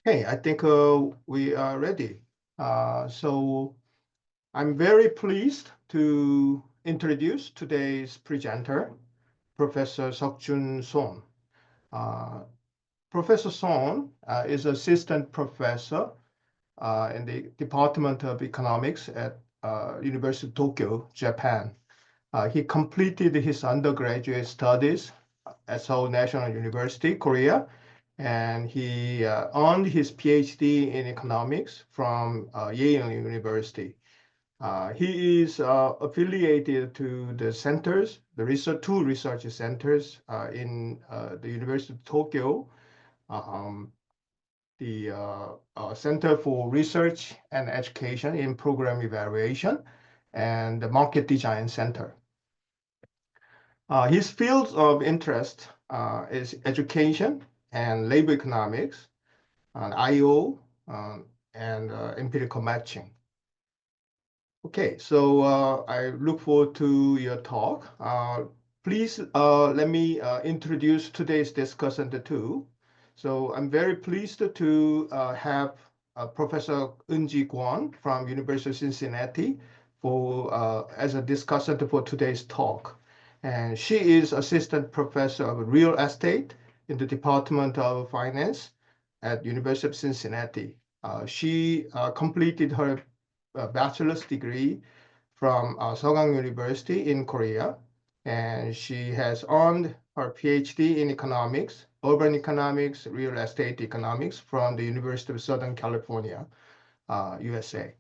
Okay, I think we are ready. So I'm very pleased to introduce today's presenter, Professor Suk Joon Son. Professor Son is assistant professor in the Department of Economics at University of Tokyo, Japan. He completed his undergraduate studies at Seoul National University, Korea, and he earned his PhD in economics from Yale University. He is affiliated to the centers, two research centers in the University of Tokyo, um, the Center for Research and Education in Program Evaluation, and the Market Design Center. His fields of interest is education and labor economics, IO, and empirical matching. Okay, so I look forward to your talk. Please let me introduce today's discussant too. So I'm very pleased to have Professor Eunjee Kwon from University of Cincinnati as a discussant for today's talk. And she is assistant professor of real estate in the Department of Finance at University of Cincinnati. She completed her bachelor's degree from Sogang University in Korea, and she has earned her PhD in economics, urban economics, real estate economics from the University of Southern California, USA.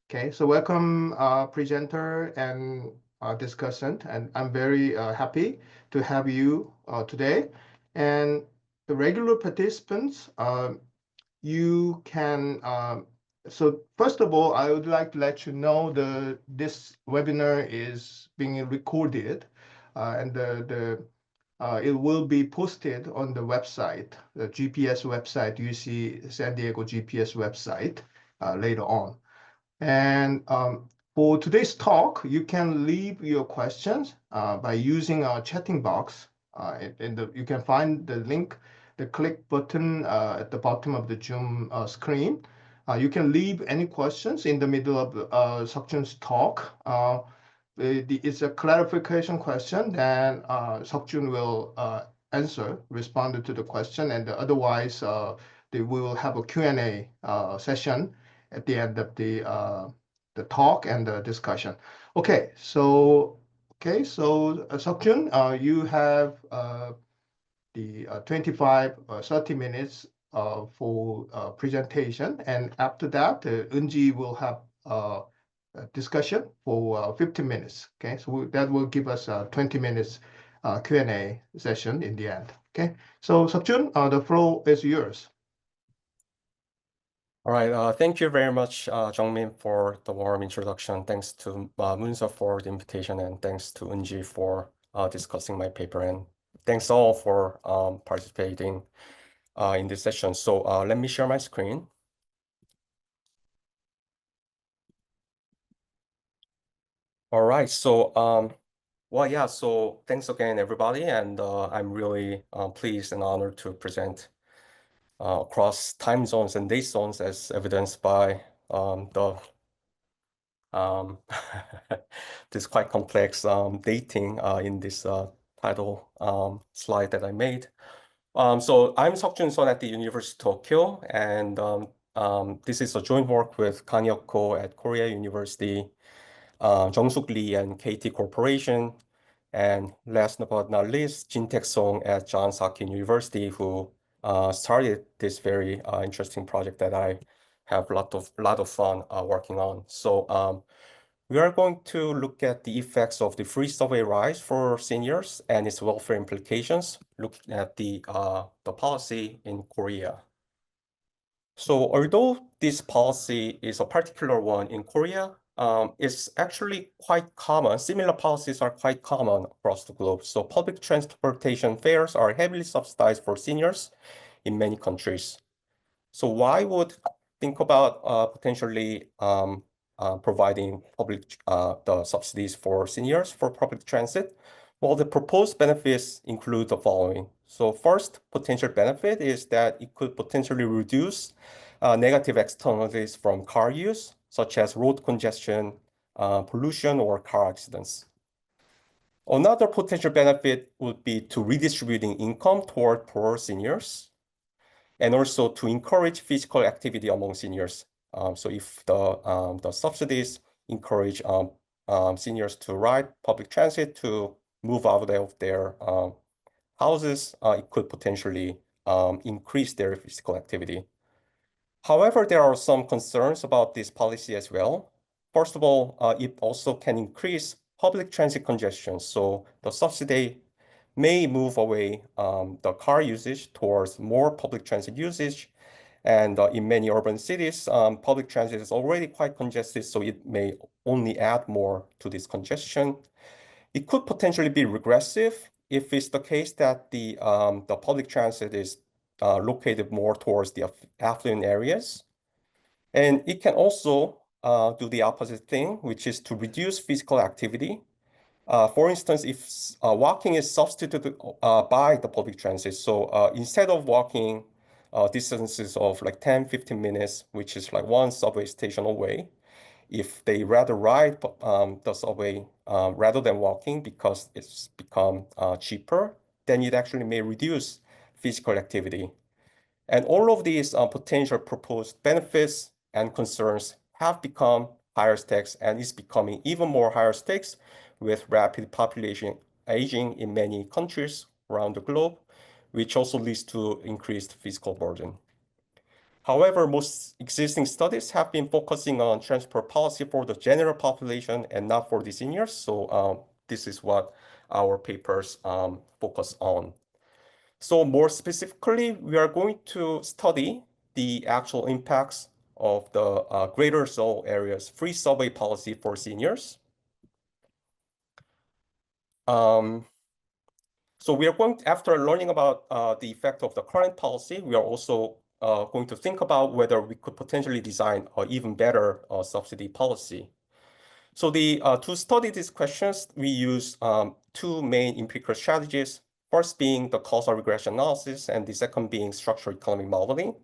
Okay, so welcome, presenter and discussant, and I'm very happy to have you today. And the regular participants, you can, so first of all, I would like to let you know this webinar is being recorded, and it will be posted on the website, the GPS website, UC San Diego GPS website later on. And for today's talk, you can leave your questions by using our chatting box. You can find the link, the click button at the bottom of the Zoom screen. You can leave any questions in the middle of Suk Joon's talk. It's a clarification question, then Suk Joon will respond to the question, and otherwise we will have a Q&A session at the end of the talk and the discussion. Okay, so Suk Joon, you have the 30 minutes for presentation, and after that, Eunjee will have a discussion for 15 minutes. Okay, so that will give us 20 minutes Q&A session in the end. Okay, so Suk Joon, the floor is yours. All right, thank you very much, Jungmin, for the warm introduction. Thanks to Munso for the invitation, and thanks to Eunjee for discussing my paper, and thanks all for participating in this session. So let me share my screen. All right, so well, yeah, so thanks again, everybody, and I'm really pleased and honored to present across time zones and date zones, as evidenced by this quite complex dating in this title slide that I made. So I'm Suk Joon Son at the University of Tokyo, and this is a joint work with Kang-hyuk Ko at Korea University, Jung-suk Lee and KT Corporation, and last but not least, Jin-taek Song at Johns Hopkins University, who started this very interesting project that I have a lot of fun working on. So we are going to look at the effects of the free subway rise for seniors and its welfare implications, looking at the policy in Korea. So although this policy is a particular one in Korea, it's actually quite common. Similar policies are quite common across the globe. So public transportation fares are heavily subsidized for seniors in many countries. So why would think about potentially providing the subsidies for seniors for public transit? Well, the proposed benefits include the following. So first potential benefit is that it could potentially reduce negative externalities from car use, such as road congestion, pollution, or car accidents. Another potential benefit would be to redistributing income toward poor seniors, and also to encourage physical activity among seniors. So if the subsidies encourage seniors to ride public transit to move out of their houses, it could potentially increase their physical activity. However, there are some concerns about this policy as well. First of all, it also can increase public transit congestion. So the subsidy may move away the car usage towards more public transit usage. And in many urban cities, public transit is already quite congested, so it may only add more to this congestion. It could potentially be regressive if it's the case that the public transit is located more towards the affluent areas. And it can also do the opposite thing, which is to reduce physical activity. For instance, if walking is substituted by the public transit, so instead of walking distances of like 10, 15 minutes, which is like one subway station away, if they rather ride the subway rather than walking because it's become cheaper, then it actually may reduce physical activity. And all of these potential proposed benefits and concerns have become higher stakes and is becoming even more higher stakes with rapid population aging in many countries around the globe, which also leads to increased physical burden. However, most existing studies have been focusing on transport policy for the general population and not for the seniors. So this is what our papers focus on. So more specifically, we are going to study the actual impacts of the Greater Seoul area's free subway policy for seniors. So we are going to, after learning about the effect of the current policy, we are also going to think about whether we could potentially design an even better subsidy policy. So to study these questions, we use two main empirical strategies. First being the causal regression analysis, and the second being structural economic modeling.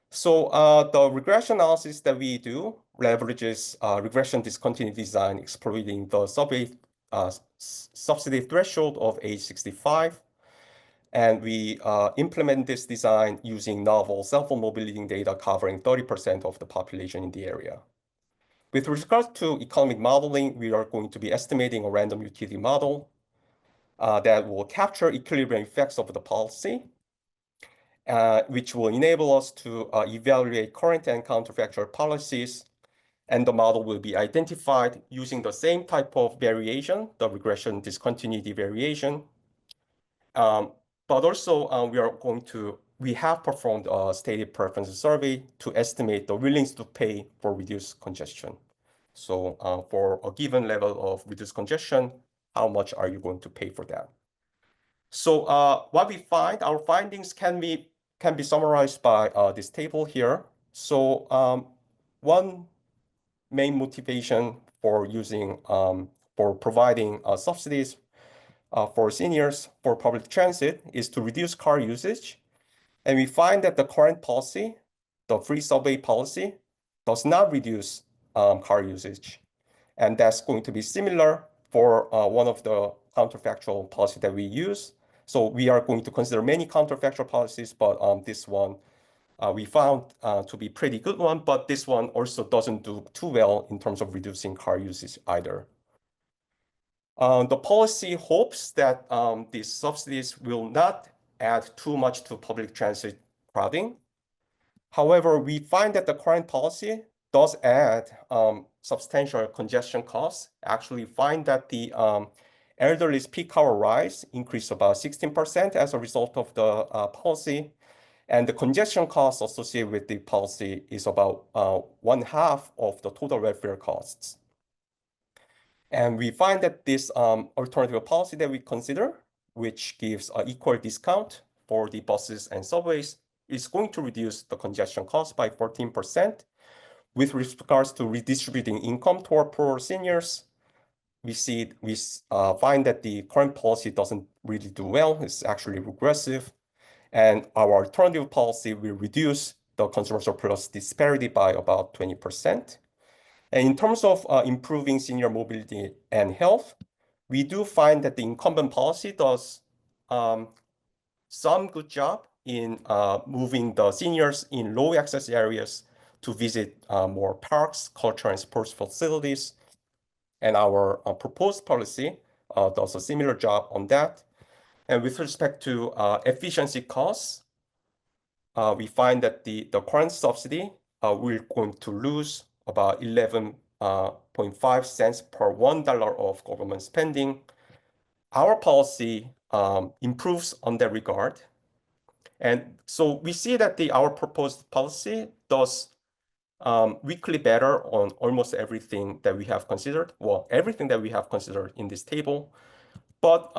So the regression analysis that we do leverages regression discontinuity design, exploiting the subsidy threshold of age 65. And we implement this design using novel cell phone mobility data covering 30% of the population in the area. With regard to economic modeling, we are going to be estimating a random utility model that will capture equilibrium effects of the policy, which will enable us to evaluate current and counterfactual policies. And the model will be identified using the same type of variation, the regression discontinuity variation. But also we have performed a stated preference survey to estimate the willingness to pay for reduced congestion. So for a given level of reduced congestion, how much are you going to pay for that? So what we find, our findings can be summarized by this table here. So one main motivation for providing subsidies for seniors for public transit is to reduce car usage. And we find that the current policy, the free subway policy, does not reduce car usage. And that's going to be similar for one of the counterfactual policy that we use. So we are going to consider many counterfactual policies, but this one we found to be pretty good one, but this one also doesn't do too well in terms of reducing car usage either. The policy hopes that these subsidies will not add too much to public transit crowding. However, we find that the current policy does add substantial congestion costs. Actually find that the elderly's peak hour rise increased about 16% as a result of the policy. And the congestion costs associated with the policy is about 1/2 of the total welfare costs. And we find that this alternative policy that we consider, which gives an equal discount for the buses and subways, is going to reduce the congestion cost by 14%. With regards to redistributing income toward poor seniors, find that the current policy doesn't really do well. It's actually regressive. And our alternative policy will reduce the consumer surplus disparity by about 20%. And in terms of improving senior mobility and health, we do find that the incumbent policy does some good job in moving the seniors in low access areas to visit more parks, culture, and sports facilities. And our proposed policy does a similar job on that. And with respect to efficiency costs, we find that the current subsidy we're going to lose about 11.5 cents per $1 of government spending. Our policy improves on that regard. And so we see that our proposed policy does weekly better on almost everything that we have considered. Well, everything that we have considered in this table. But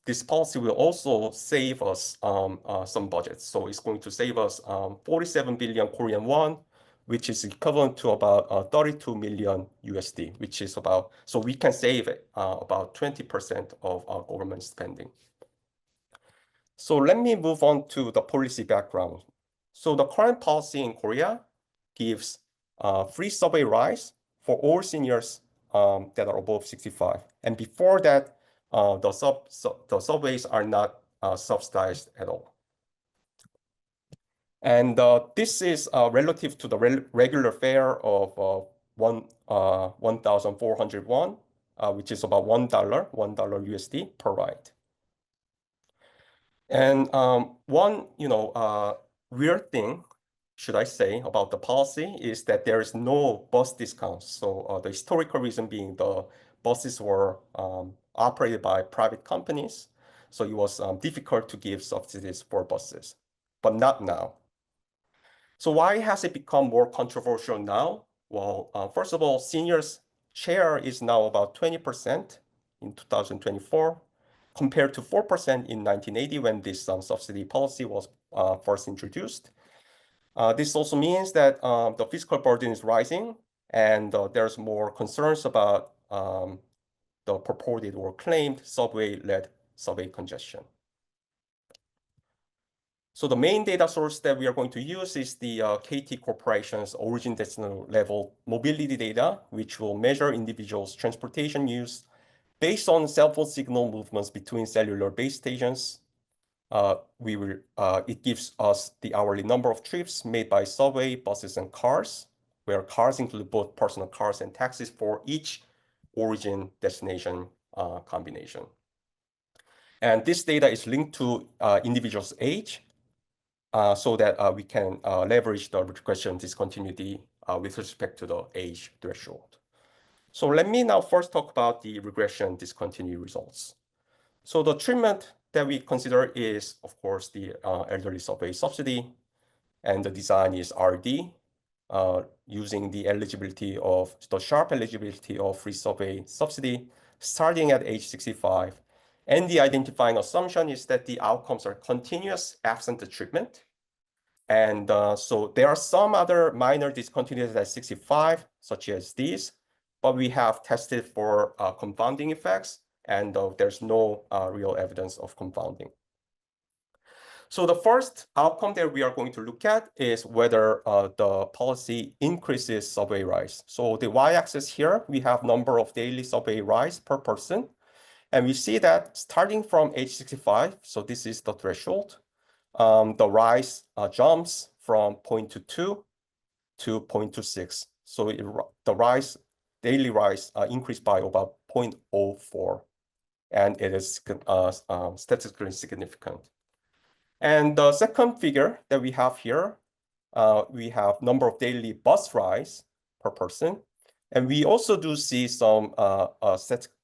this policy will also save us some budget. So it's going to save us 47 billion Korean won, which is equivalent to about 32 million USD, which is about, so we can save about 20% of our government spending. So let me move on to the policy background. So the current policy in Korea gives free subway rides for all seniors that are above 65. And before that, the subways are not subsidized at all. And this is relative to the regular fare of 1,400 won, which is about $1 USD per ride. And one, weird thing, should I say, about the policy is that there is no bus discounts. So the historical reason being the buses were operated by private companies. So it was difficult to give subsidies for buses, but not now. So why has it become more controversial now? Well, first of all, seniors' share is now about 20% in 2024, compared to 4% in 1980 when this subsidy policy was first introduced. This also means that the fiscal burden is rising, and there's more concerns about the purported or claimed subway-led subway congestion. So the main data source that we are going to use is the KT Corporation's origin destination level mobility data, which will measure individuals' transportation use based on cell phone signal movements between cellular base stations. It gives us the hourly number of trips made by subway, buses, and cars, where cars include both personal cars and taxis for each origin destination combination. And this data is linked to individuals' age, so that we can leverage the regression discontinuity with respect to the age threshold. So let me now first talk about the regression discontinuity results. So the treatment that we consider is, of course, the elderly subway subsidy, and the design is RD, using the sharp eligibility of free subway subsidy starting at age 65. And the identifying assumption is that the outcomes are continuous absent the treatment. And so there are some other minor discontinuities at 65, such as these, but we have tested for confounding effects, and there's no real evidence of confounding. So the first outcome that we are going to look at is whether the policy increases subway rides. So the y-axis here, we have number of daily subway rides per person. And we see that starting from age 65, so this is the threshold, the rise jumps from 0.22 to 0.26. So the daily rise increased by about 0.04, and it is statistically significant. And the second figure that we have here, we have number of daily bus rides per person, and we also do see some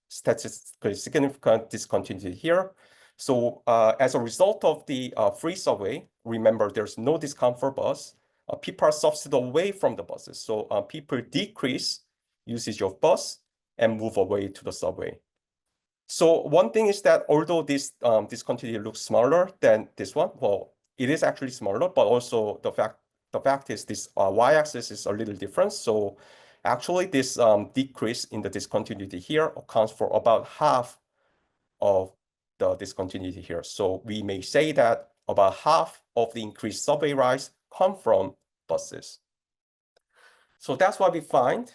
statistically significant discontinuity here. So as a result of the free subway, remember there's no discount for bus, people are subsidized away from the buses. So people decrease usage of bus and move away to the subway. So one thing is that although this discontinuity looks smaller than this one, well, it is actually smaller, but also the fact is this y-axis is a little different. So Actually, this decrease in the discontinuity here accounts for about half of the discontinuity here. So we may say that about half of the increased subway rides come from buses. So that's what we find.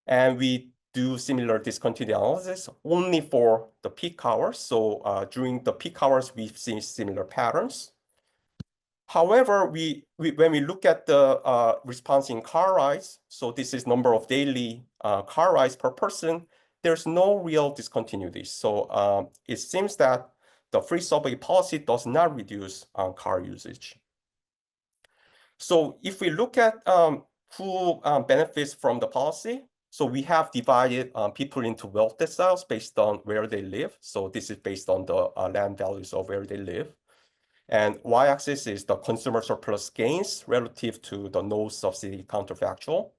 And we do similar discontinuity analysis only for the peak hours. So during the peak hours, we've seen similar patterns. However, when we look at the response in car rides, so this is number of daily car rides per person, there's no real discontinuity. So it seems that the free subway policy does not reduce car usage. So if we look at who benefits from the policy, so we have divided people into wealth deciles based on where they live. So this is based on the land values of where they live. And y-axis is the consumer surplus gains relative to the no subsidy counterfactual.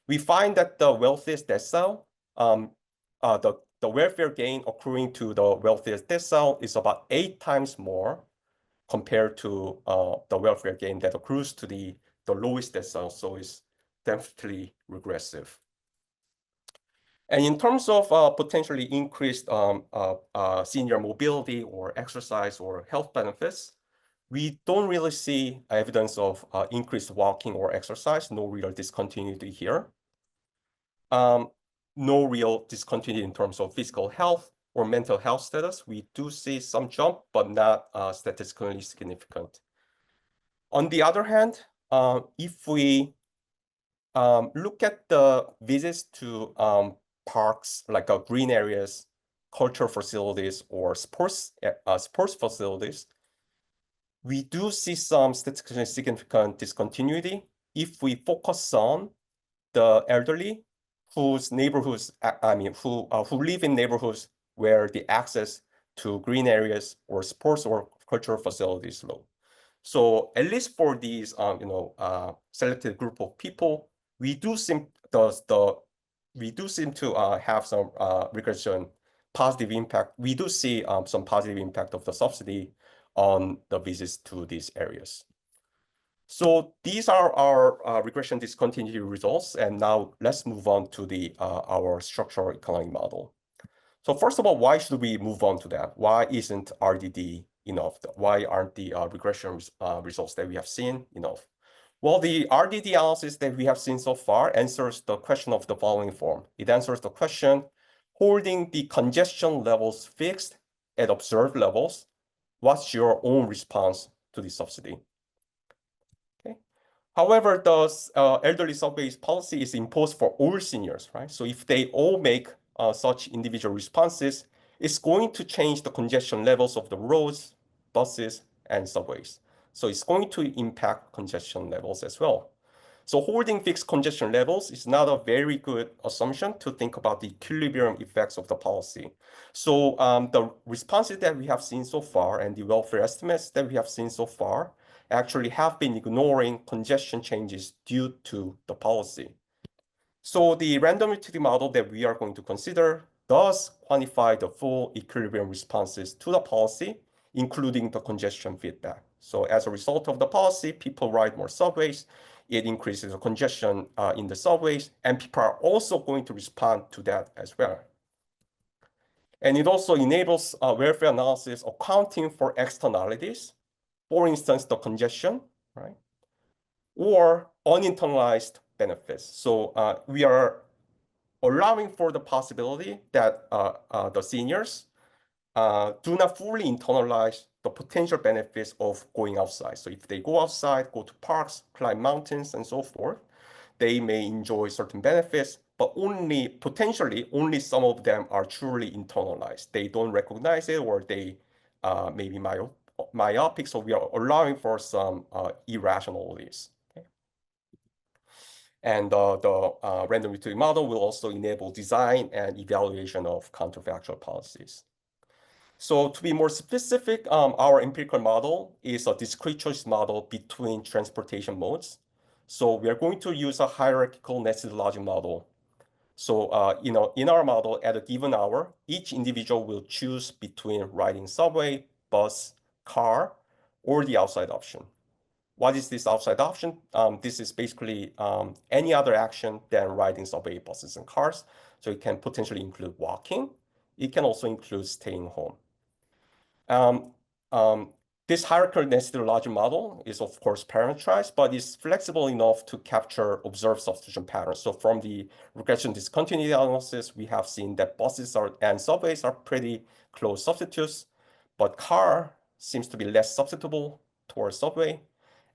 We find that the wealthiest decile, the welfare gain accruing to the wealthiest decile is about 8 times more compared to the welfare gain that accrues to the lowest decile. So it's definitely regressive. And in terms of potentially increased senior mobility or exercise or health benefits, we don't really see evidence of increased walking or exercise, no real discontinuity here. No real discontinuity in terms of physical health or mental health status. We do see some jump, but not statistically significant. On the other hand, if we look at the visits to parks, like green areas, cultural facilities, or sports facilities, we do see some statistically significant discontinuity if we focus on the elderly whose neighborhoods, who live in neighborhoods where the access to green areas or sports or cultural facilities is low. So at least for these, selected group of people, we do seem to have some regression positive impact. We do see some positive impact of the subsidy on the visits to these areas. So these are our regression discontinuity results. And now let's move on to our structural economic model. So first of all, why should we move on to that? Why isn't RDD enough? Why aren't the regression results that we have seen enough? Well, the RDD analysis that we have seen so far answers the question of the following form. It answers the question, holding the congestion levels fixed at observed levels, what's your own response to the subsidy? Okay. However, the elderly subway policy is imposed for all seniors, right? So if they all make such individual responses, it's going to change the congestion levels of the roads, buses, and subways. So it's going to impact congestion levels as well. So holding fixed congestion levels is not a very good assumption to think about the equilibrium effects of the policy. So the responses that we have seen so far and the welfare estimates that we have seen so far actually have been ignoring congestion changes due to the policy. So the random utility model that we are going to consider does quantify the full equilibrium responses to the policy, including the congestion feedback. So as a result of the policy, people ride more subways, it increases the congestion in the subways, and people are also going to respond to that as well. And it also enables welfare analysis accounting for externalities, for instance, the congestion, right? Or uninternalized benefits. So we are allowing for the possibility that the seniors do not fully internalize the potential benefits of going outside. So if they go outside, go to parks, climb mountains, and so forth, they may enjoy certain benefits, but potentially only some of them are truly internalized. They don't recognize it, or they may be myopic. So we are allowing for some irrationalities. And the random utility model will also enable design and evaluation of counterfactual policies. So to be more specific, our empirical model is a discrete choice model between transportation modes. So we are going to use a hierarchical nested logic model. So in our model, at a given hour, each individual will choose between riding subway, bus, car, or the outside option. What is this outside option? This is basically any other action than riding subway, buses, and cars. So it can potentially include walking. It can also include staying home. This hierarchical density logic model is, of course, parameterized, but is flexible enough to capture observed substitution patterns. So from the regression discontinuity analysis, we have seen that buses and subways are pretty close substitutes, but car seems to be less substitutable towards subway.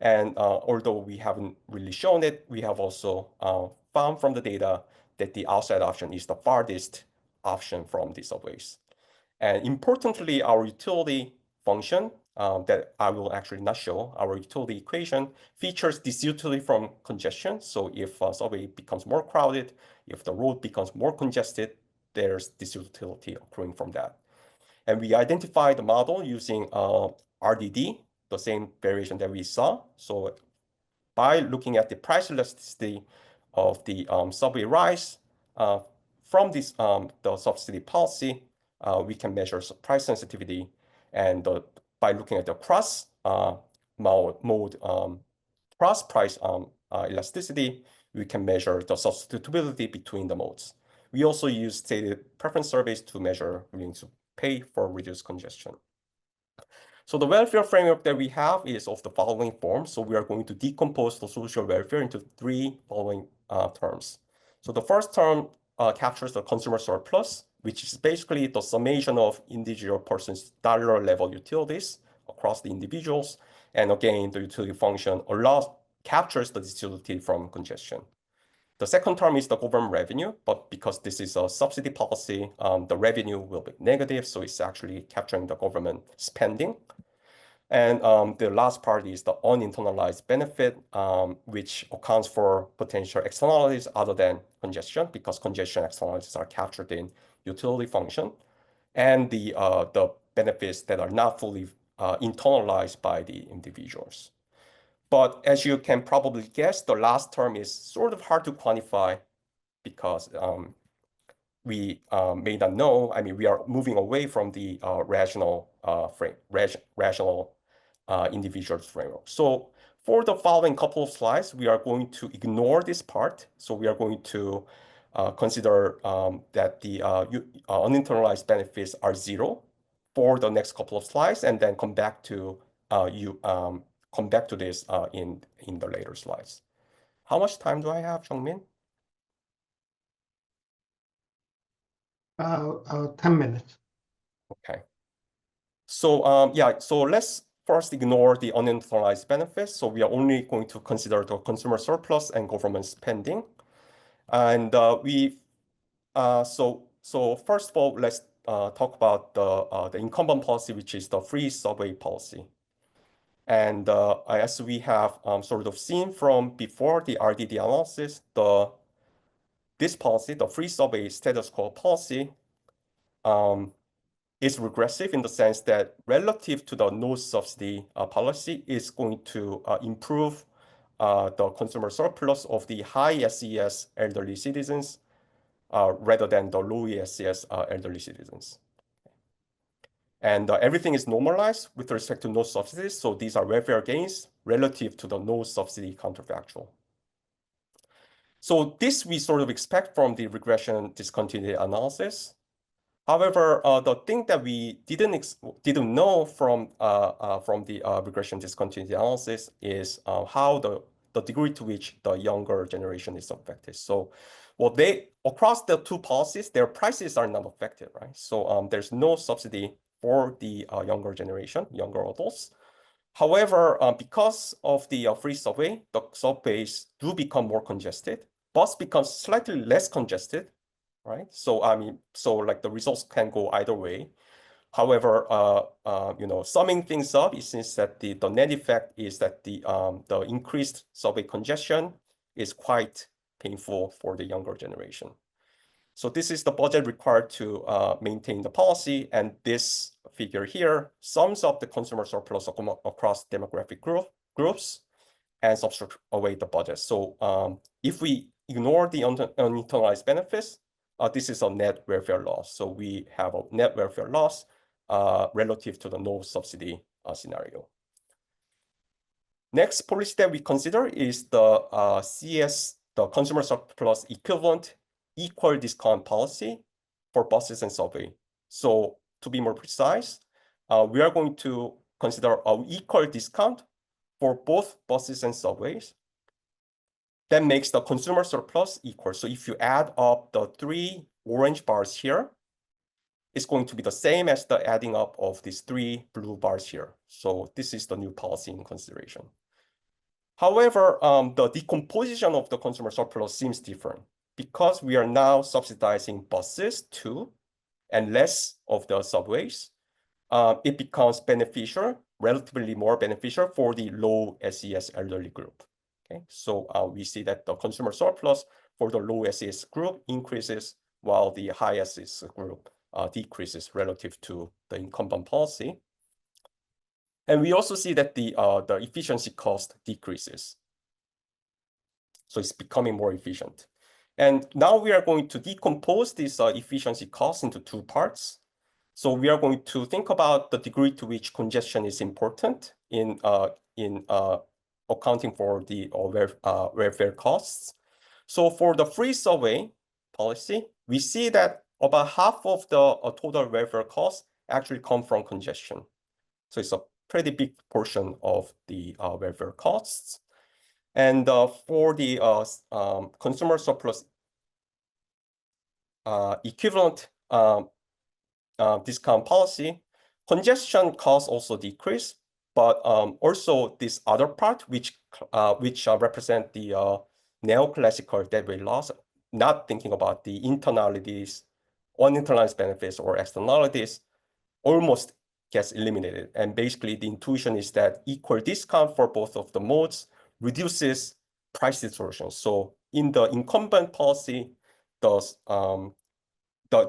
And although we haven't really shown it, we have also found from the data that the outside option is the farthest option from the subways. And importantly, our utility function that I will actually not show, our utility equation features this utility from congestion. So if subway becomes more crowded, if the road becomes more congested, there's this utility occurring from that. And we identified the model using RDD, the same variation that we saw. So by looking at the price elasticity of the subway rise from this the subsidy policy, we can measure price sensitivity, and by looking at the cross mode cross price elasticity, we can measure the substitutability between the modes. We also use stated preference surveys to measure willingness to pay for reduced congestion. So the welfare framework that we have is of the following form. So we are going to decompose the social welfare into three following terms. So the first term captures the consumer surplus, which is basically the summation of individual persons' dollar level utilities across the individuals. And again, the utility function captures the utility from congestion. The second term is the government revenue, but because this is a subsidy policy, the revenue will be negative, so it's actually capturing the government spending. And the last part is the uninternalized benefit, which accounts for potential externalities other than congestion, because congestion externalities are captured in utility function, and the benefits that are not fully internalized by the individuals. But as you can probably guess, the last term is sort of hard to quantify because we may not know. I mean, we are moving away from the rational individual framework. So for the following couple of slides, we are going to ignore this part. So we are going to consider that the uninternalized benefits are zero for the next couple of slides, and then come back to this in the later slides. How much time do I have, Jungmin? 10 minutes. Okay. So yeah, so let's first ignore the uninternalized benefits. So we are only going to consider the consumer surplus and government spending. And so first of all, let's talk about the incumbent policy, which is the free subway policy. And as we have sort of seen from before the RDD analysis, this policy, the free subway status quo policy, is regressive in the sense that relative to the no subsidy policy, is going to improve the consumer surplus of the high SES elderly citizens rather than the low SES elderly citizens. And everything is normalized with respect to no subsidies. So these are welfare gains relative to the no subsidy counterfactual. So this we sort of expect from the regression discontinuity analysis. However, the thing that we didn't know from the regression discontinuity analysis is how the degree to which the younger generation is affected. So, well, across the two policies, their prices are not affected, right? So there's no subsidy for the younger generation, younger adults. However, because of the free subway, the subways do become more congested. Bus becomes slightly less congested, right? So I mean, so like the results can go either way. However, summing things up, it seems that the net effect is that the increased subway congestion is quite painful for the younger generation. So this is the budget required to maintain the policy, and this figure here sums up the consumer surplus across demographic groups and subtract away the budget. So if we ignore the uninternalized benefits, this is a net welfare loss. So we have a net welfare loss relative to the no subsidy scenario. Next policy that we consider is the CS, the consumer surplus equivalent equal discount policy for buses and subway. So to be more precise, we are going to consider an equal discount for both buses and subways. That makes the consumer surplus equal. So if you add up the 3 orange bars here, it's going to be the same as the adding up of these 3 blue bars here. So this is the new policy in consideration. However, the decomposition of the consumer surplus seems different because we are now subsidizing buses too, and less of the subways. It becomes beneficial, relatively more beneficial for the low SES elderly group. Okay, so we see that the consumer surplus for the low SES group increases while the high SES group decreases relative to the incumbent policy. And we also see that the efficiency cost decreases. So it's becoming more efficient. And now we are going to decompose this efficiency cost into 2 parts. So we are going to think about the degree to which congestion is important in accounting for the welfare costs. So for the free subway policy, we see that about half of the total welfare costs actually come from congestion. So it's a pretty big portion of the welfare costs. And for the consumer surplus equivalent discount policy, congestion costs also decrease, but also this other part, which represent the neoclassical deadweight loss, not thinking about the internalities, uninternalized benefits or externalities, almost gets eliminated. And basically the intuition is that equal discount for both of the modes reduces price distortion. So in the incumbent policy, the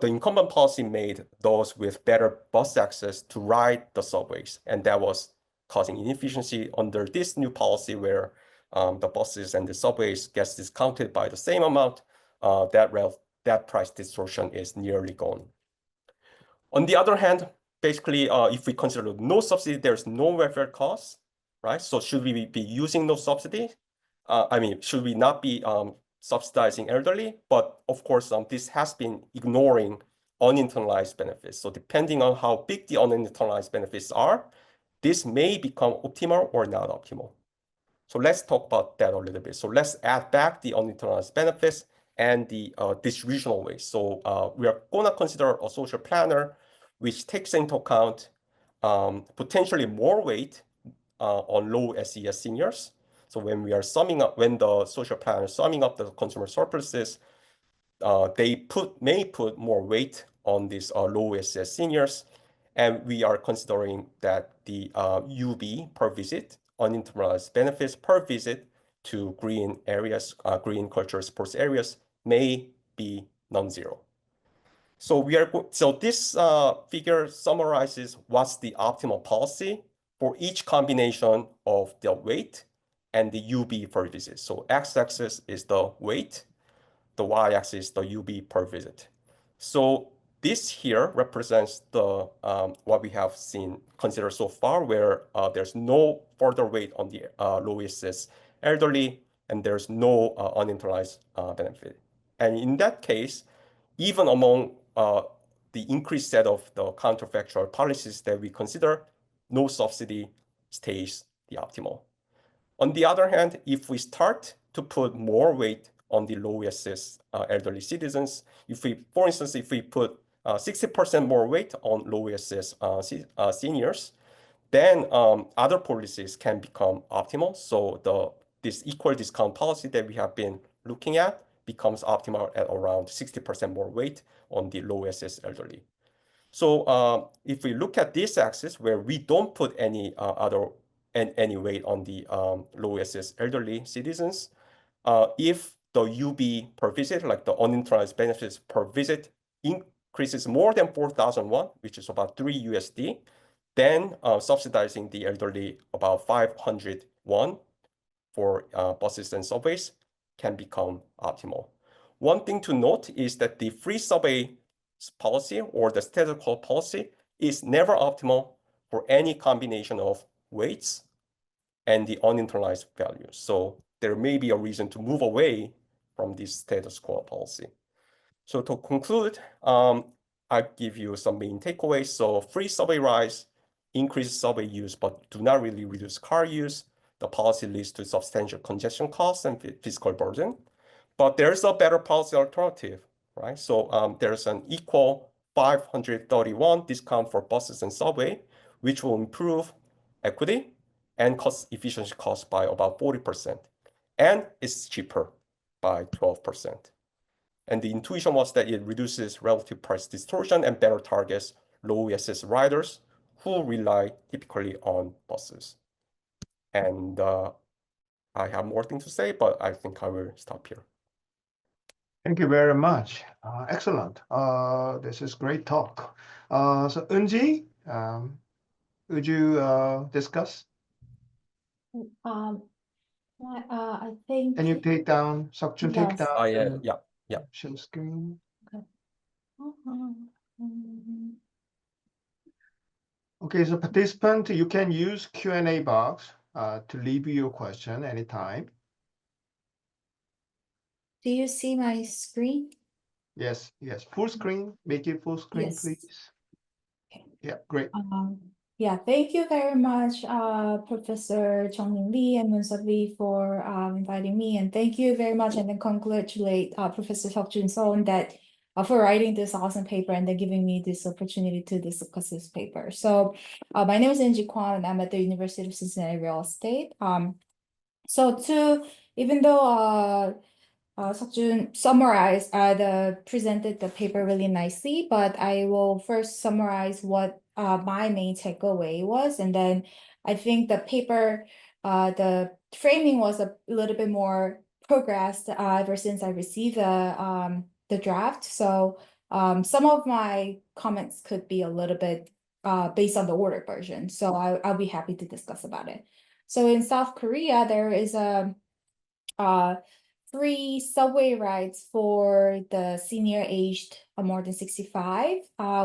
incumbent policy made those with better bus access to ride the subways, and that was causing inefficiency. Under this new policy where the buses and the subways gets discounted by the same amount, that price distortion is nearly gone. On the other hand, basically, if we consider no subsidy, there's no welfare costs, right? So should we be using no subsidy? I mean, should we not be subsidizing elderly? But of course, this has been ignoring uninternalized benefits. So depending on how big the uninternalized benefits are, this may become optimal or not optimal. So let's talk about that a little bit. So let's add back the uninternalized benefits and the distributional ways. So we are going to consider a social planner which takes into account potentially more weight on low SES seniors. So when we are summing up, when the social planner is summing up the consumer surpluses, they may put more weight on these low SES seniors. And we are considering that the UB per visit, uninternalized benefits per visit to green areas, green cultural sports areas may be non-zero. So this figure summarizes what's the optimal policy for each combination of the weight and the UB per visit. So x-axis is the weight, the y-axis is the UB per visit. So this here represents the what we have seen considered so far, where there's no further weight on the low SES elderly, and there's no uninternalized benefit. And in that case, even among the increased set of the counterfactual policies that we consider, no subsidy stays the optimal. On the other hand, if we start to put more weight on the low SES elderly citizens, for instance, if we put 60% more weight on low SES seniors, then other policies can become optimal. So this equal discount policy that we have been looking at becomes optimal at around 60% more weight on the low SES elderly. So if we look at this axis where we don't put any weight on the low SES elderly citizens, if the UB per visit, like the uninternalized benefits per visit, increases more than 4,000 won, which is about 3 USD, then subsidizing the elderly about 500 won for buses and subways can become optimal. One thing to note is that the free subway policy or the status quo policy is never optimal for any combination of weights and the uninternalized values. So there may be a reason to move away from this status quo policy. So to conclude, I give you some main takeaways. So free subway rides increase subway use, but do not really reduce car use. The policy leads to substantial congestion costs and fiscal burden. But there's a better policy alternative, right? So there's an equal 531 discount for buses and subway, which will improve equity and cost efficiency cost by about 40%. And it's cheaper by 12%. And the intuition was that it reduces relative price distortion and better targets low ESS riders who rely typically on buses. And I have more things to say, but I think I will stop here. Thank you very much. Excellent. This is great talk. So Eunjee, would you discuss? I think. Can you take down, Suk Joon, take Yes. down Yeah. share screen? Okay. Okay, so participant, you can use Q&A box to leave your question anytime. Do you see my screen? Yes, full screen. Make it full screen, Yes. please. Okay. Yeah, great. Yeah, thank you very much, Professor Chongmin Lee and Moonsuk Lee for inviting me, and thank you very much, and then congratulate Professor Suk Joon Son that for writing this awesome paper and then giving me this opportunity to discuss this paper. So, my name is Eunjee Kwon, and I'm at the University of Cincinnati Real Estate. Even though Suk Joon presented the paper really nicely, but I will first summarize what my main takeaway was, and then I think the paper, the framing was a little bit more progressed ever since I received the draft. So some of my comments could be a little bit based on the ordered version. So I'll be happy to discuss about it. So in South Korea, there is a free subway rides for the senior aged more than 65,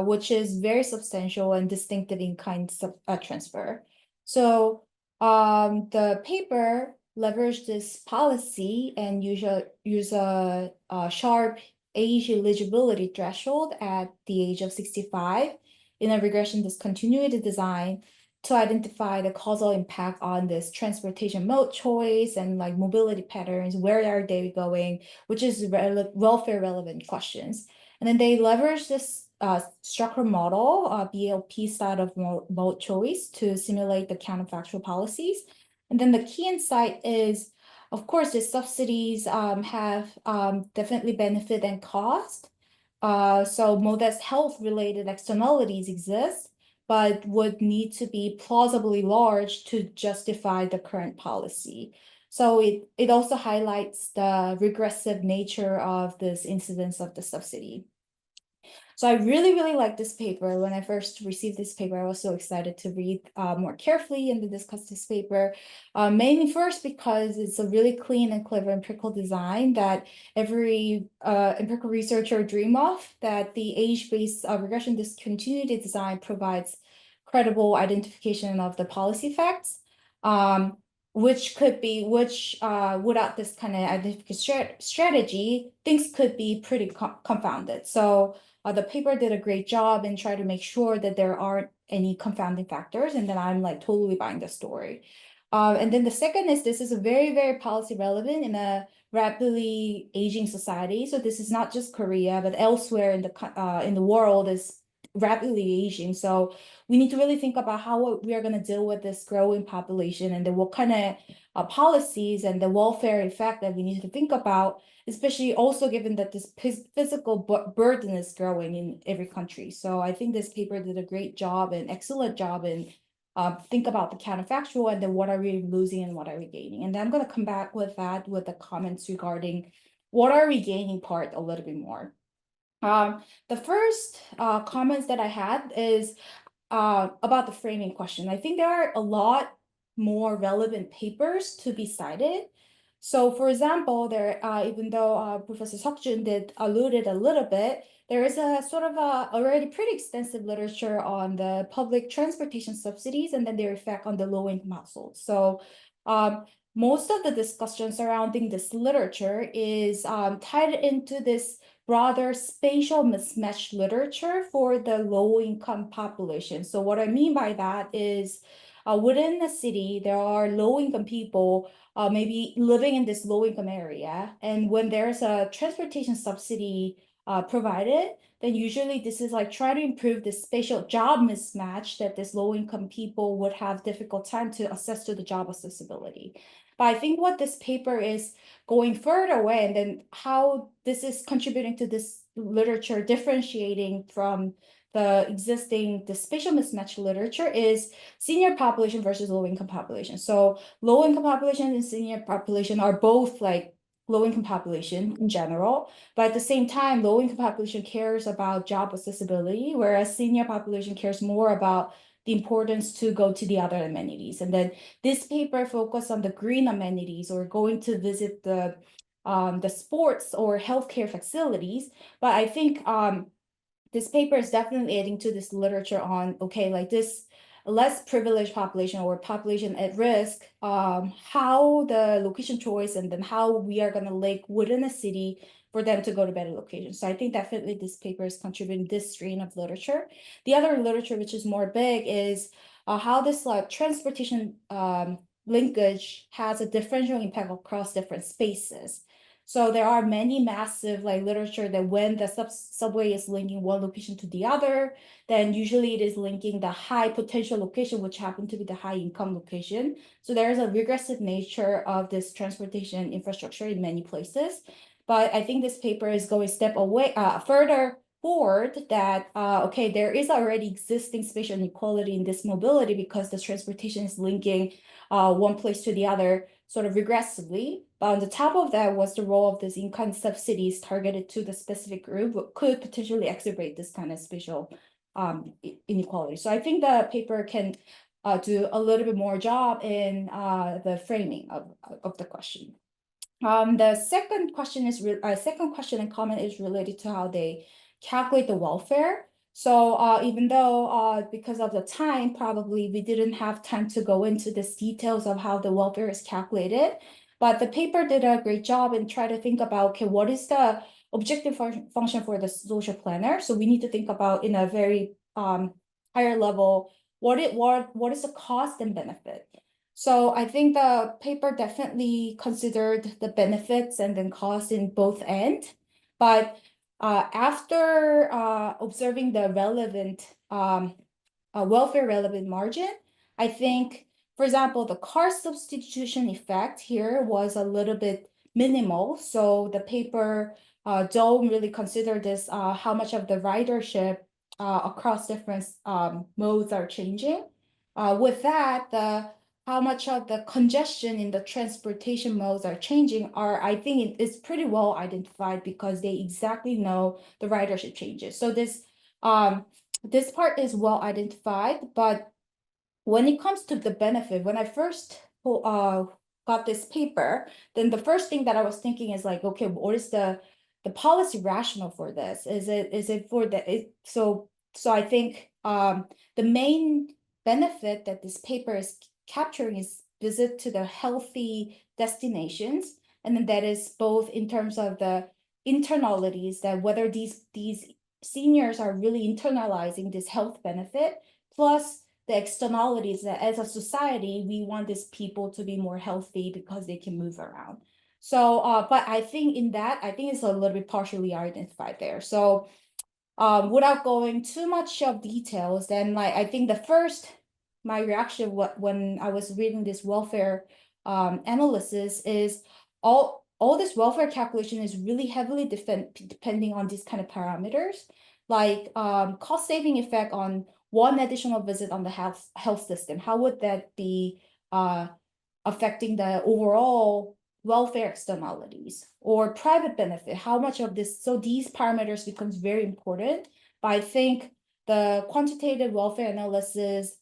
which is very substantial and distinctive in kind of transfer. So the paper leveraged this policy and use a sharp age eligibility threshold at the age of 65 in a regression discontinuity design to identify the causal impact on this transportation mode choice and like mobility patterns, where are they going, which is welfare relevant questions. And then they leverage this structural model, BLP style of mode choice to simulate the counterfactual policies. And then the key insight is, of course, the subsidies have definitely benefit and cost. So modest health related externalities exist, but would need to be plausibly large to justify the current policy. So it also highlights the regressive nature of this incidence of the subsidy. So I really, really like this paper. When I first received this paper, I was so excited to read more carefully and to discuss this paper, mainly first because it's a really clean and clever empirical design that every empirical researcher dream of, that the age-based regression discontinuity design provides credible identification of the policy effects, which without this kind of identification strategy, things could be pretty confounded. So the paper did a great job and tried to make sure that there aren't any confounding factors, and then I'm like totally buying the story. And then the second is this is a very, very policy relevant in a rapidly aging society. So this is not just Korea, but elsewhere in the world is rapidly aging. So we need to really think about how we are going to deal with this growing population, and then what kind of policies and the welfare effect that we need to think about, especially also given that this physical burden is growing in every country. So I think this paper did a great job and excellent job in think about the counterfactual and then what are we losing and what are we gaining. And then I'm going to come back with that with the comments regarding what are we gaining part a little bit more. The first comments that I had is about the framing question. I think there are a lot more relevant papers to be cited. So for example, there, even though Professor Suk Joon did alluded a little bit, there is a sort of already pretty extensive literature on the public transportation subsidies and then their effect on the low-income households. So most of the discussion surrounding this literature is tied into this broader spatial mismatch literature for the low-income population. So what I mean by that is within the city, there are low-income people maybe living in this low-income area. And when there's a transportation subsidy provided, then usually this is like try to improve the spatial job mismatch that this low-income people would have difficult time to access to the job accessibility. But I think what this paper is going further away, and then how this is contributing to this literature differentiating from the spatial mismatch literature is senior population versus low-income population. So low-income population and senior population are both like low-income population in general, but at the same time, low-income population cares about job accessibility, whereas senior population cares more about the importance to go to the other amenities. And then this paper focused on the green amenities or going to visit the sports or healthcare facilities. But I think this paper is definitely adding to this literature on, okay, like this less privileged population or population at risk, how the location choice and then how we are gonna link within a city for them to go to better locations. So I think definitely this paper is contributing this strain of literature. The other literature, which is more big, is how this like transportation linkage has a differential impact across different spaces. So there are many massive like literature that when the subway is linking one location to the other, then usually it is linking the high potential location, which happen to be the high income location. So there is a regressive nature of this transportation infrastructure in many places. But I think this paper is going a step away, further forward that, okay, there is already existing spatial inequality in this mobility because the transportation is linking one place to the other sort of regressively. But on the top of that was the role of these in-kind subsidies targeted to the specific group could potentially exacerbate this kind of spatial inequality. So I think the paper can do a little bit more job in the framing of the question. The second question and comment is related to how they calculate the welfare. So even though because of the time, probably we didn't have time to go into the details of how the welfare is calculated, but the paper did a great job and try to think about, okay, what is the objective function for the social planner? So we need to think about in a very higher level, what is the cost and benefit? So I think the paper definitely considered the benefits and then cost in both ends, but after observing the relevant welfare relevant margin, I think, for example, the car substitution effect here was a little bit minimal. So the paper don't really consider this how much of the ridership across different modes are changing. With that, how much of the congestion in the transportation modes are changing I think it's pretty well identified because they exactly know the ridership changes. So this part is well identified, but when it comes to the benefit, when I first got this paper, then the first thing that I was thinking is like, okay, what is the policy rationale for this? Is it for so I think the main benefit that this paper is capturing is visit to the healthy destinations, and then that is both in terms of the internalities, that whether these seniors are really internalizing this health benefit, plus the externalities that as a society we want these people to be more healthy because they can move around. So but I think it's a little bit partially identified there. So without going too much of details, then like I think my reaction when I was reading this welfare analysis is all this welfare calculation is really heavily depending on these kind of parameters, like cost saving effect on one additional visit on the health system. How would that be affecting the overall welfare externalities, or private benefit? How much of this? So these parameters becomes very important. But I think the quantitative welfare analysis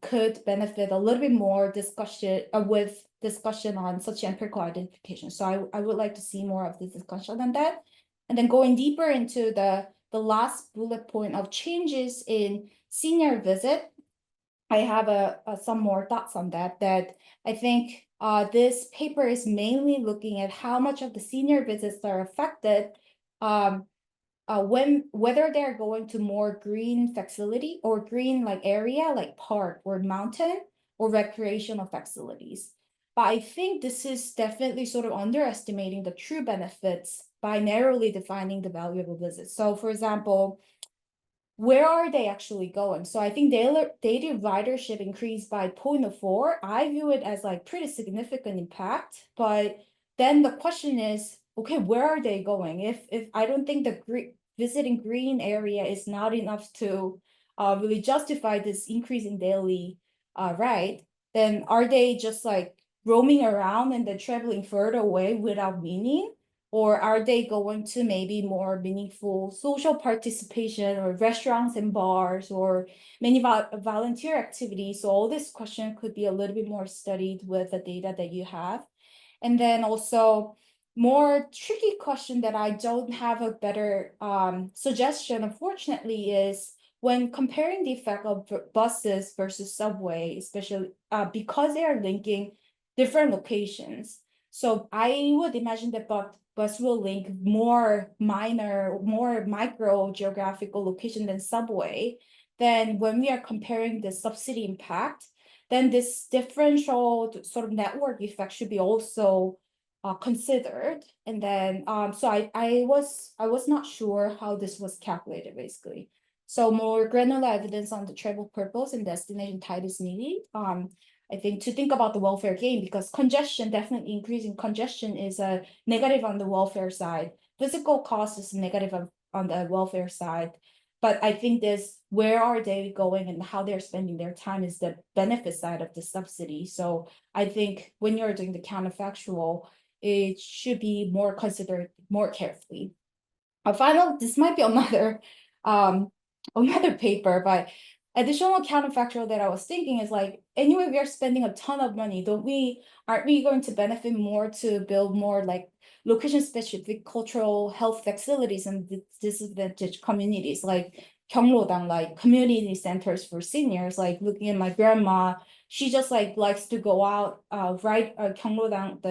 could benefit a little bit more discussion on such empirical identification. So I would like to see more of this discussion on that. And then going deeper into the last bullet point of changes in senior visit, I have some more thoughts on that I think this paper is mainly looking at how much of the senior visits are affected whether they're going to more green facility or green like area like park or mountain or recreational facilities. But I think this is definitely sort of underestimating the true benefits by narrowly defining the value of a visit. So for example, where are they actually going? So I think daily ridership increased by 0.04. I view it as like pretty significant impact, but then the question is, okay, where are they going? If I don't think the visiting green area is not enough to really justify this increase in daily ride, then are they just like roaming around and then traveling further away without meaning? Or are they going to maybe more meaningful social participation or restaurants and bars or many volunteer activities? So all this question could be a little bit more studied with the data that you have. And then also more tricky question that I don't have a better suggestion, unfortunately, is when comparing the effect of buses versus subway, especially because they are linking different locations. So I would imagine that bus will link more minor, more micro geographical location than subway. Then when we are comparing the subsidy impact, then this differential sort of network effect should be also considered. And then so I was not sure how this was calculated basically. So more granular evidence on the travel purpose and destination type is needed. I think to think about the welfare gain, because congestion, definitely increasing congestion is a negative on the welfare side. Physical cost is negative on the welfare side. But I think this, where are they going and how they're spending their time is the benefit side of the subsidy. So I think when you're doing the counterfactual, it should be more considered more carefully. This might be another paper, but additional counterfactual that I was thinking is like, anyway, we are spending a ton of money. Aren't we going to benefit more to build more like location-specific cultural health facilities and disadvantaged communities like 경로당, like community centers for seniors? Like looking at my grandma, she just like likes to go out, right, 경로당,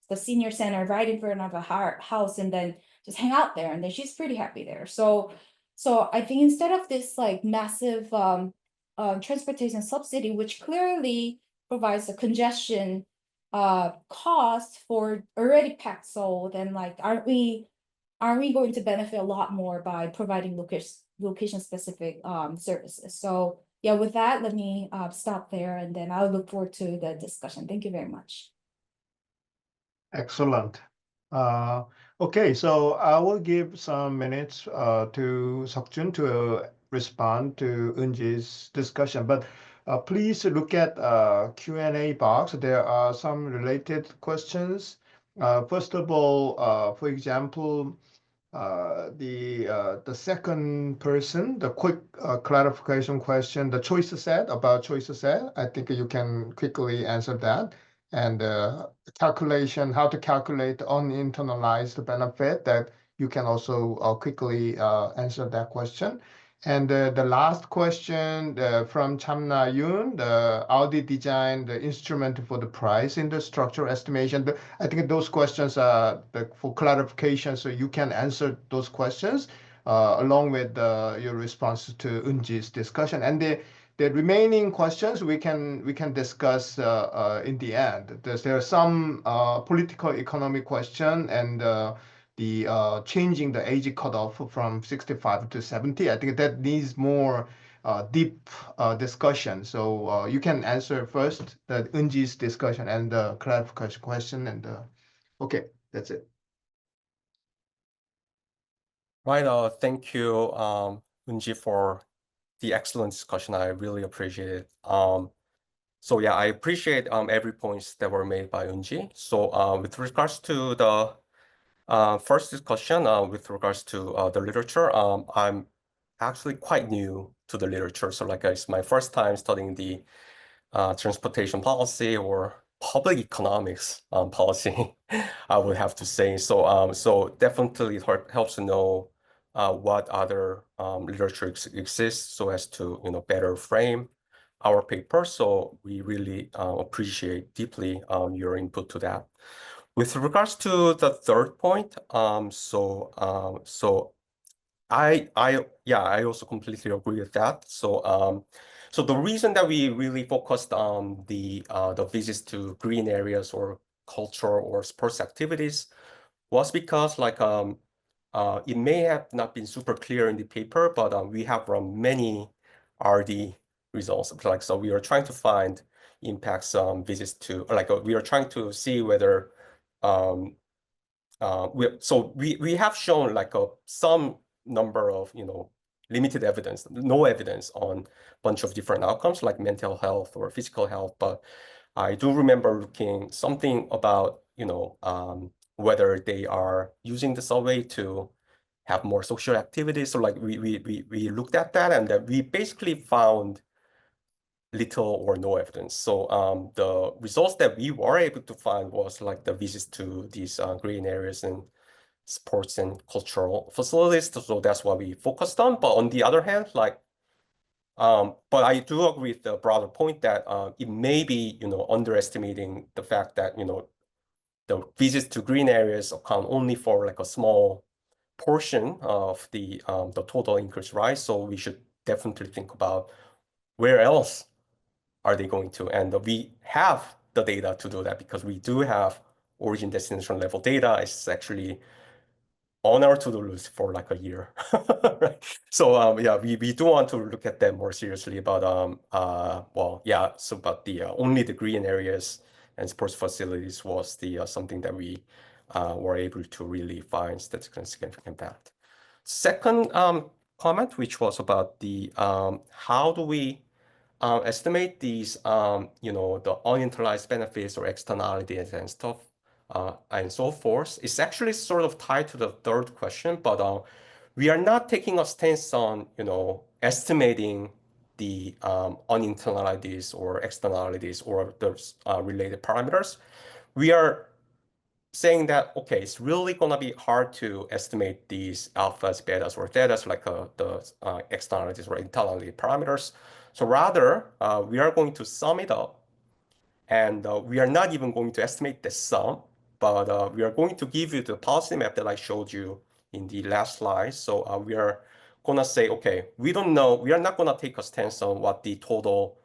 the senior center right in front of a house and then just hang out there, and then she's pretty happy there. So I think instead of this like massive transportation subsidy, which clearly provides a congestion cost for already packed Seoul, then like aren't we going to benefit a lot more by providing location specific services? So yeah, with that, let me stop there, and then I'll look forward to the discussion. Thank you very much. Excellent. Okay, so I will give some minutes to Suk Joon to respond to Eunjee's discussion, but please look at Q&A box. There are some related questions. First of all, for example, the second person, the quick clarification question, the choice set, about choice set, I think you can quickly answer that. And calculation, how to calculate uninternalized benefit, that you can also quickly answer that question. And the last question from Chamna Yoon, the audit design, the instrument for the price in the structural estimation. I think those questions are for clarification, so you can answer those questions along with your response to Eunjee's discussion. And the remaining questions we can discuss in the end. There are some political economic question and the changing the age cutoff from 65 to 70. I think that needs more deep discussion. So you can answer first the Eunjee's discussion and the clarification question. And okay, that's it. Right. Thank you, Eunjee, for the excellent discussion. I really appreciate it. So yeah, I appreciate every points that were made by Eunjee. So with regards to the first discussion, with regards to the literature, I'm actually quite new to the literature. So like it's my first time studying the transportation policy or public economics policy, I would have to say. So so definitely it helps to know what other literature exists so as to better frame our paper. So we really appreciate deeply your input to that. With regards to the third point, I also completely agree with that. So the reason that we really focused on the visits to green areas or cultural or sports activities was because it may have not been super clear in the paper, but we have run many RD results. So we are trying to find impacts visits to we are trying to see whether we have shown some number of limited evidence, no evidence on a bunch of different outcomes like mental health or physical health, but I do remember looking something about whether they are using the subway to have more social activities. So we looked at that, and then we basically found little or no evidence. So the results that we were able to find was like the visits to these green areas and sports and cultural facilities. So that's what we focused on. But on the other hand, but I do agree with the broader point that it may be underestimating the fact that the visits to green areas account only for like a small portion of the total increase, right? So we should definitely think about where else are they going to, and we have the data to do that because we do have origin destination level data. It's actually on our to-do list for like a year, right? So yeah, we do want to look at that more seriously. But but the only the green areas and sports facilities was the something that we were able to really find statistically significant impact. Second comment, which was about the how do we estimate these the uninternalized benefits or externalities and stuff and so forth. It's actually sort of tied to the third question, but we are not taking a stance on estimating the uninternalities or externalities or the related parameters. We are saying that, okay, it's really going to be hard to estimate these alphas, betas, or thetas, like the externalities or internality parameters. So rather, we are going to sum it up, and we are not even going to estimate the sum, but we are going to give you the policy map that I showed you in the last slide. So we are going to say, okay, we don't know, we are not going to take a stance on what the total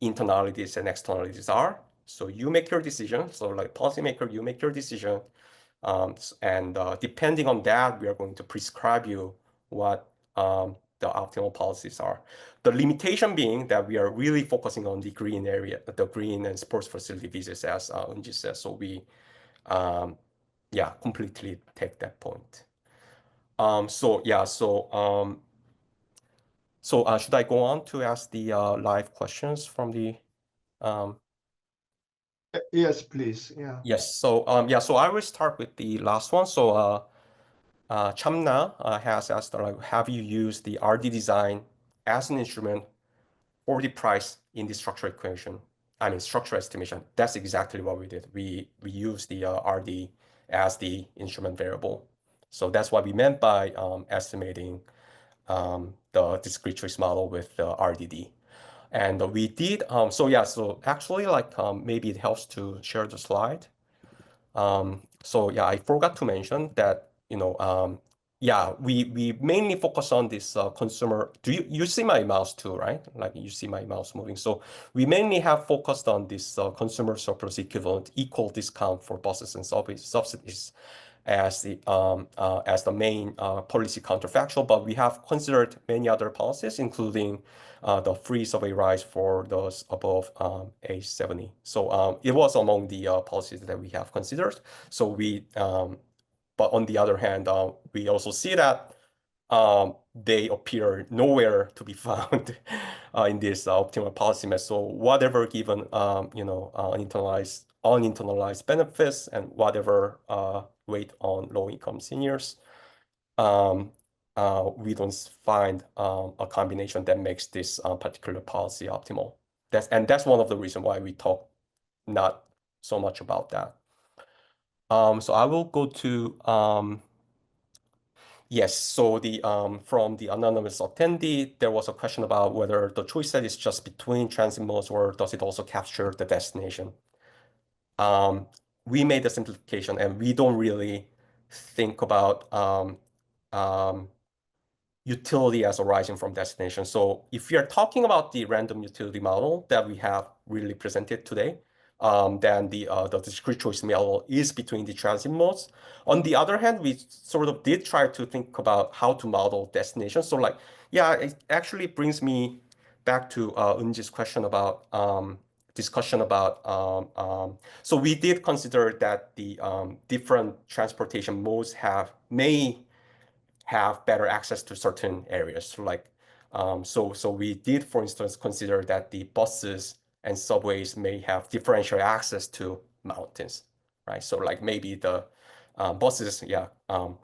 internalities and externalities are. So you make your decision. So like policymaker, you make your decision. And depending on that, we are going to prescribe you what the optimal policies are. The limitation being that we are really focusing on the green area, the green and sports facility visits, as Eunjee said. So we, completely take that point. Should I go on to ask the live questions from the? Yes, please. Yeah. Yes. So I will start with the last one. So Chamna has asked, have you used the RD design as an instrument for the price in the structural equation? I mean, structural estimation. That's exactly what we did. We used the RD as the instrument variable. So that's what we meant by estimating the discrete trees model with RDD. And we did, so actually maybe it helps to share the slide. I forgot to mention that, we mainly focus on this consumer. Do you see my mouse too, right? Like you see my mouse moving. So we mainly have focused on this consumer surplus equivalent equal discount for buses and subsidies as the main policy counterfactual, but we have considered many other policies, including the free subway rides for those above age 70. So it was among the policies that we have considered. So but on the other hand, we also see that they appear nowhere to be found in this optimal policy map. So whatever given, uninternalized benefits and whatever weight on low-income seniors, we don't find a combination that makes this particular policy optimal. That's one of the reasons why we talk not so much about that. So I will go to Yes, so the from the anonymous attendee, there was a question about whether the choice set is just between transit modes or does it also capture the destination. We made a simplification and we don't really think about utility as arising from destination. So if we are talking about the random utility model that we have really presented today, then the discrete choice model is between the transit modes. On the other hand, we sort of did try to think about how to model destination. So like, yeah, it actually brings me back to Eunjee's question about discussion about so we did consider that the different transportation modes may have better access to certain areas. Like, so we did, for instance, consider that the buses and subways may have differential access to mountains, right? So like maybe the buses,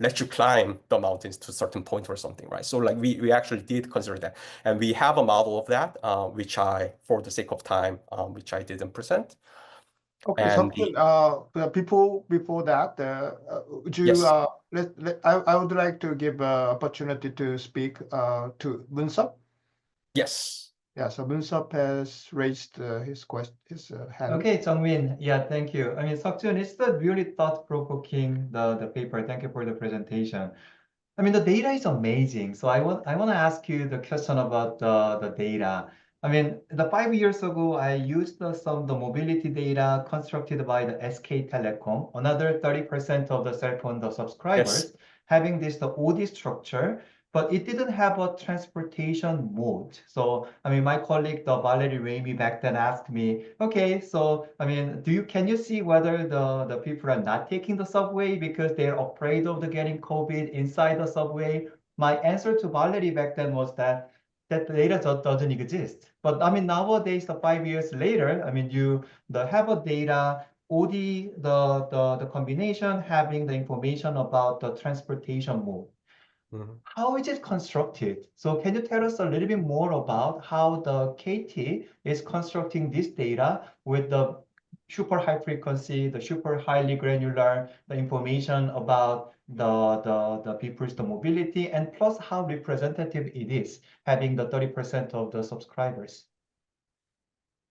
let you climb the mountains to a certain point or something, right? So like we actually did consider that. And we have a model of that, which for the sake of time, which I didn't present. Okay, And so people before that, would you yes, I would like to give opportunity to speak to Munsop. yes. Yeah, so Munsop has raised his hand. Okay, Jungmin. Yeah, thank you. I mean, Seokjun, it's the really thought-provoking the paper. Thank you for the presentation. I mean, the data is amazing. So I want to ask you the question about the data. I mean, the 5 years ago, I used the mobility data constructed by the SK Telecom, another 30% of the cell phone, the subscribers, having the OD structure, but it didn't have a transportation mode. So, I mean, my colleague, the Valerie Raimi back then asked me, okay, so, I mean, can you see whether the people are not taking the subway because they're afraid of getting COVID inside the subway? My answer to Valerie back then was that data doesn't exist. But I mean, nowadays, the 5 years later, I mean, have a data, OD, the combination having the information about the transportation mode. Mhm. How is it constructed? So can you tell us a little bit more about how the KT is constructing this data with the super high frequency, the super highly granular, the information about the people's the mobility, and plus how representative it is, having the 30% of the subscribers?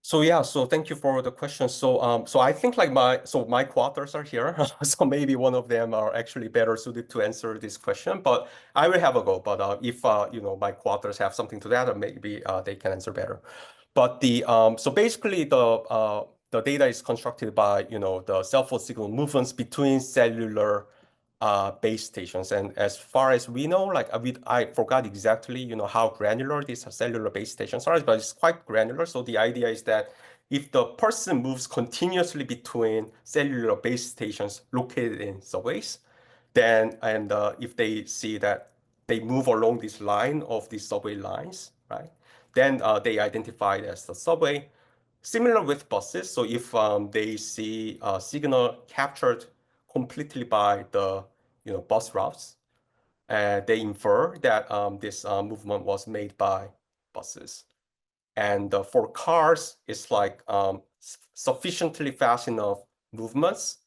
So yeah, so thank you for the question. So so I think like my co-authors are here, so maybe one of them are actually better suited to answer this question. But I will have a go. But if you know, my co-authors have something to that, or maybe they can answer better. But the so basically the data is constructed by the cell phone signal movements between cellular base stations. And as far as we know, like I forgot exactly, how granular these cellular base stations are, but it's quite granular. So the idea is that if the person moves continuously between cellular base stations located in subways, then, and if they see that they move along this line of these subway lines, right? Then they identify it as the subway. Similar with buses. So if they see a signal captured completely by the bus routes, they infer that this movement was made by buses. And for cars, it's like sufficiently fast enough movements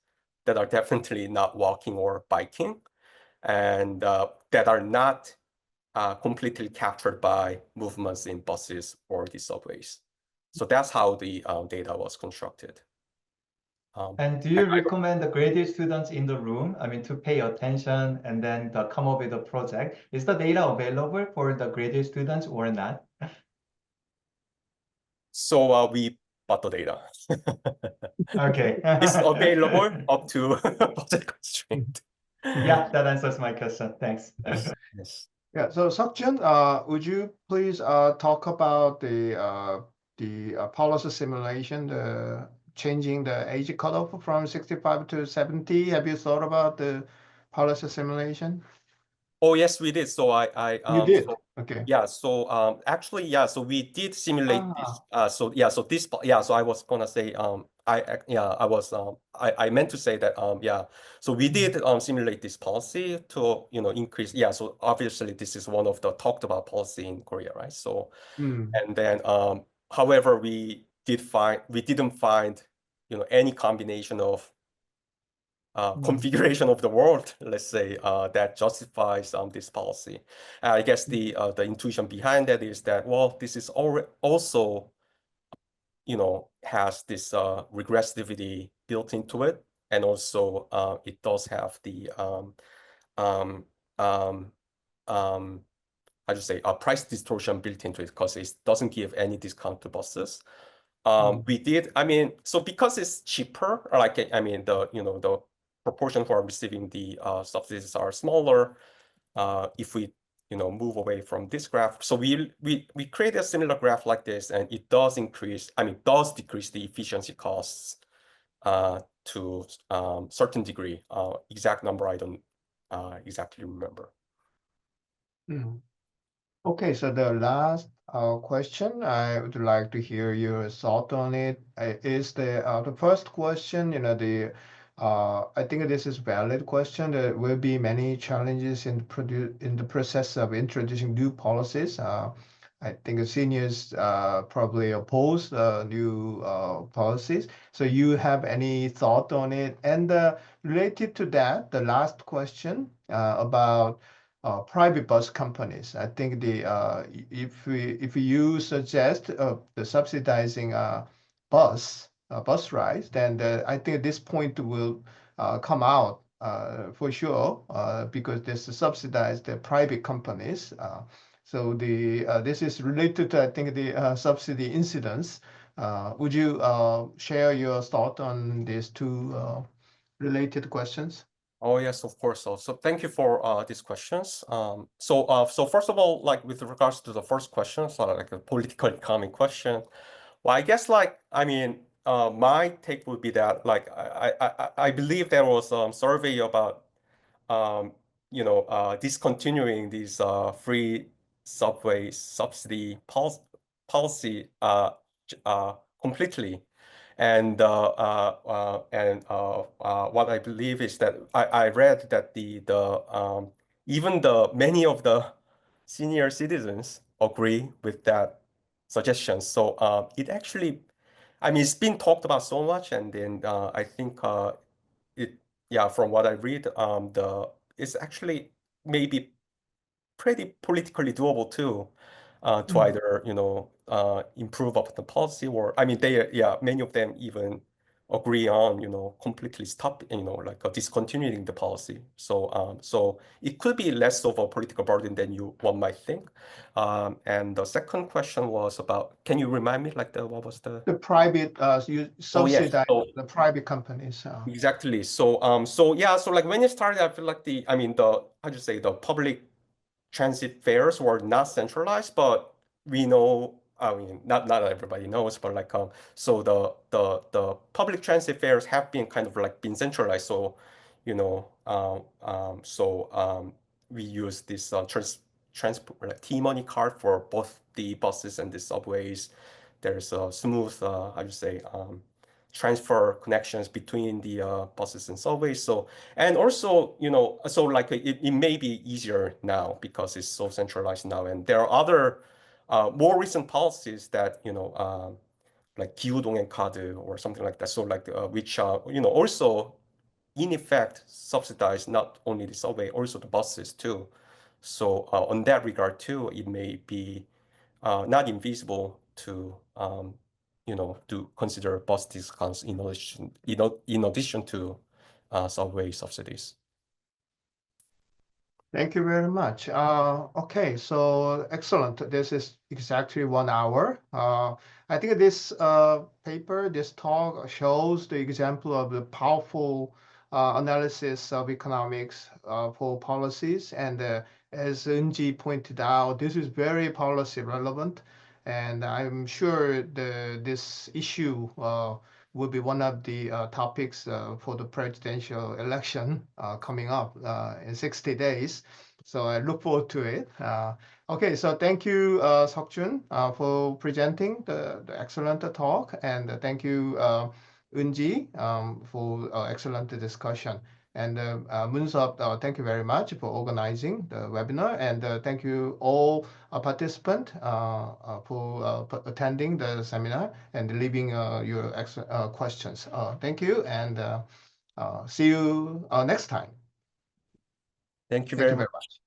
that are definitely not walking or biking, and that are not completely captured by movements in buses or the subways. So that's how the data was constructed. And do you recommend the graduate students in the room, I mean, to pay attention and then come up with a project? Is the data available for the graduate students or not? So we bought the data. Okay. It's available up to budget constraint. Yeah, that answers my question. Thanks. Yes. Yeah, so Seokjun, would you please talk about the policy simulation, the changing the age cutoff from 65 to 70? Have you thought about the policy simulation? Oh yes, we did. So You did. so, Okay. yeah. So actually, yeah. So we did simulate this. So yeah. So this. Yeah. So I was gonna say. I meant to say that. Yeah. So we did simulate this policy to increase. Yeah. So obviously this is one of the talked about policy in Korea, right? So and then however we didn't find any combination of configuration of the world, let's say, that justifies this policy. I guess the intuition behind that is that, well, this is also, has this regressivity built into it, and also it does have the how to say, a price distortion built into it because it doesn't give any discount to buses. We did, so because it's cheaper, or like, the proportion who are receiving the subsidies are smaller. If we, move away from this graph, so we create a similar graph like this, and it does decrease the efficiency costs to certain degree. Exact number I don't exactly remember. Okay, so the last question, I would like to hear your thought on it. Is the first question, I think this is valid question. There will be many challenges in the process of introducing new policies. I think the seniors probably oppose new policies. So you have any thought on it? And related to that, the last question about private bus companies. I think if you suggest the subsidizing bus rides, then I think this point will come out for sure because this subsidized the private companies. So this is related to, I think, the subsidy incidence. Would you share your thought on these two related questions? Oh yes, of course. So thank you for these questions. So first of all, like with regards to the first question, so like a political economic question. Well, I guess my take would be that I believe there was some survey about discontinuing these free subway subsidy policy completely. And what I believe is that I read that even many of the senior citizens agree with that suggestion. So it actually, it's been talked about so much, and then I think from what I read, it's actually maybe pretty politically doable too, to either improve up the policy, or many of them even agree on completely discontinuing the policy. So it could be less of a political burden than one might think. And the second question was about, can you remind me what was the private you subsidize so the private companies. Exactly. So like when it started, I feel like the public transit fares were not centralized, but we know, not everybody knows, but so the public transit fares have been kind of been centralized. So we use this transport T-money card for both the buses and the subways. There's a smooth transfer connections between the buses and subways. So, and also, it may be easier now because it's so centralized now. And there are other more recent policies that, like 기후동행 카드 or something like that. So which, also in effect subsidize not only the subway, also the buses too. So on that regard too, it may be not invisible to to consider bus discounts in addition to subway subsidies. Thank you very much. Okay, so excellent. This is exactly 1 hour. I think this paper, this talk shows the example of the powerful analysis of economics for policies. And as Eunjee pointed out, this is very policy relevant. And I'm sure this issue will be one of the topics for the presidential election coming up in 60 days. So I look forward to it. Okay, so thank you, Suk Joon, for presenting the excellent talk. And thank you, Eunjee, for excellent discussion. And Moonsop, thank you very much for organizing the webinar. And thank you all participants for attending the seminar and leaving your questions. Thank you, and See you next time. Thank you Thank very you very much. much.